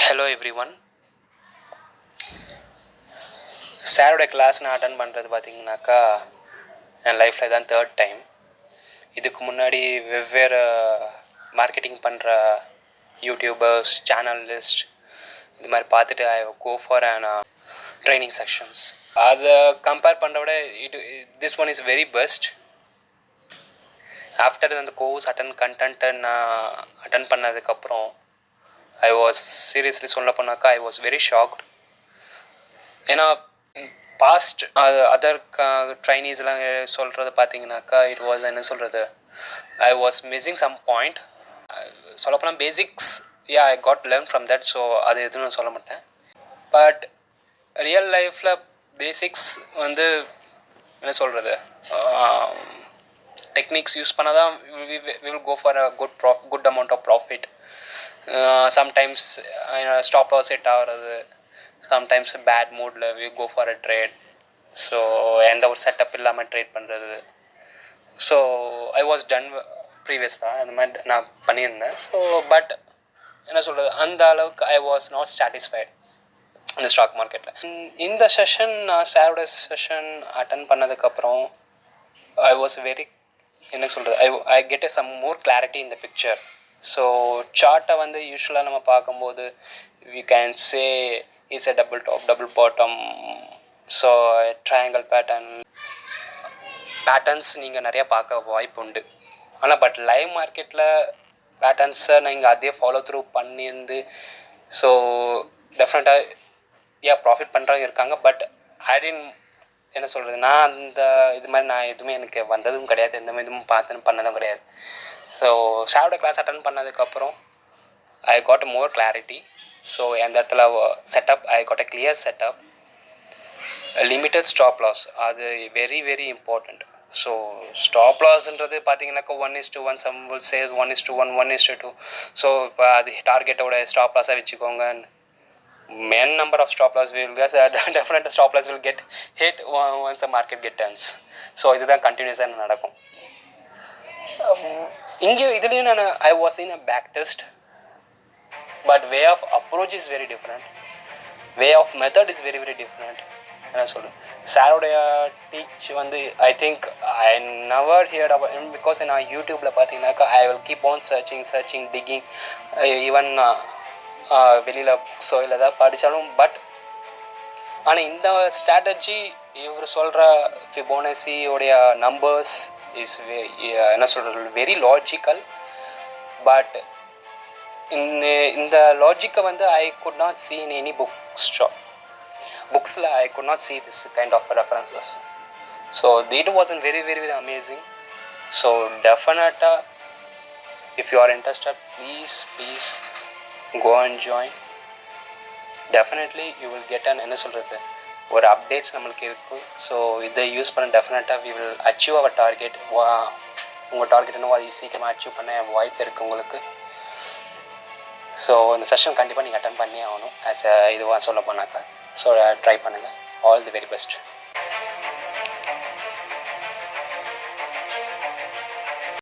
Hello every one. சாரோட class நான் attend பண்ணுறது பார்த்திங்கனாக்கா என் லைஃப்பில் தான் 3rd டைம். இதுக்கு முன்னாடி வெவ்வேறு மார்க்கெட்டிங் பண்ணுற யூடியூபர்ஸ், சேனலிஸ்ட் இது மாதிரி பார்த்துட்டு I go for an training sections. அதை கம்பேர் பண்ணுற விட this one is very best. After அந்த கோர்ஸ் கண்டென்ட்டை நான் அட்டன் பண்ணதுக்கப்புறம் ஐ வாஸ் சீரியஸ்லி சொல்ல போனாக்கா ஐ வாஸ் வெரி ஷாக்ட். ஏன்னா பாஸ்ட் அதர் ட்ரைனீஸ்லாம் சொல்கிறது பார்த்தீங்கன்னாக்கா இட் வாஸ் என்ன சொல்கிறது, I was missing some point. சொல்லப்போனால் basics I got learn from that. So அது எதுவும் நான் சொல்ல மாட்டேன். பட் ரியல் லைஃப்பில் பேசிக்ஸ் வந்து என்ன சொல்கிறது, டெக்னிக்ஸ் யூஸ் பண்ணால் தான் we will go for a good amount of profit. Sometimes stop loss set ஆகிறது, சம்டைம்ஸ் பேட் மூடில் we go for a trade. So எந்த ஒரு செட்டப் இல்லாமல் ட்ரேட் பண்ணுறது. ஸோ ஐ வாஸ் டன் ப்ரீவியஸாக அந்த மாதிரி நான் பண்ணியிருந்தேன். ஸோ பட் என்ன சொல்கிறது, அந்த அளவுக்கு ஐ வாஸ் நாட் சாட்டிஸ்ஃபைட் இந்த ஸ்டாக் மார்க்கெட்டில். இந்த செஷன் நான் சாரோட செஷன் அட்டன் பண்ணதுக்கப்புறம் ஐ வாஸ் வெரி என்ன சொல்கிறது, I get some more clarity in the picture. So சார்ட்டை வந்து யூஸ்வலாக நம்ம பார்க்கும்போது we can say it's a double top, double bottom, so triangle patterns நீங்கள் நிறையா பார்க்க வாய்ப்பு உண்டு. ஆனால் பட் லைவ் மார்க்கெட்டில் பேட்டர்ன்ஸை நீங்கள் அதே ஃபாலோ த்ரூ பண்ணியிருந்து ஸோ டெஃபினட்டாக ப்ராஃபிட் பண்ணுறவங்க இருக்காங்க. பட் என்ன சொல்கிறது, நான் அந்த இது மாதிரி நான் எதுவுமே எனக்கு வந்ததும் கிடையாது, எந்த இதுவும் பண்ணதும் கிடையாது. ஸோ சாரோட கிளாஸ் அட்டன் பண்ணதுக்கப்புறம் I got more clarity. So அந்த இடத்துல setup I got a clear setup, limited stop loss, அது very very important. So stop லாஸ்ன்றது பார்த்தீங்கன்னாக்கா 1:1, சம் வில் சே 1:1, 1:2. ஸோ இப்போ அது டார்கெட்டோட ஸ்டாப் லாஸாக வச்சுக்கோங்க. n number of stop loss will definite stop loss will get hit once the market get turns. So இதுதான் கண்டினியூஸாக நடக்கும். இங்கே இதுலேயும் நான் I was in a back test, but way of approach is very different, way of method is very very different. என்ன சொல்கிறேன், சாரோடைய teach வந்து I think I never heard about, because நான் யூடியூப்பில் பார்த்தீங்கன்னாக்கா I will keep on searching digging, even வெளியில் புக்ஸோ இல்லை ஏதாவது படித்தாலும். பட் ஆனால் இந்த ஸ்ட்ராட்டஜி இவர் சொல்கிற ஃபிபோனசியோடைய நம்பர்ஸ் இஸ் என்ன சொல்கிறது வெரி லாஜிக்கல். பட் இந்த லாஜிக்கை வந்து I could not see in any புக்ஸில் I could not see this kind of references. So it wasn't very very very amazing. So definitely if you are interested, please go and join. Definitely you will get an என்ன சொல்கிறது ஒரு updates நம்மளுக்கு இருக்கும். So இதை use பண்ண டெஃபினட்டாக we will achieve our target. உங்கள் target என்னவோ அதை சீக்கிரமாக அச்சீவ் பண்ண வாய்ப்பு இருக்குது உங்களுக்கு. ஸோ இந்த செஷன் கண்டிப்பாக நீங்கள் அட்டன் பண்ணி ஆகணும். இதுவாக சொல்ல போனாக்கா. ஸோ ட்ரை பண்ணுங்கள். All the very best.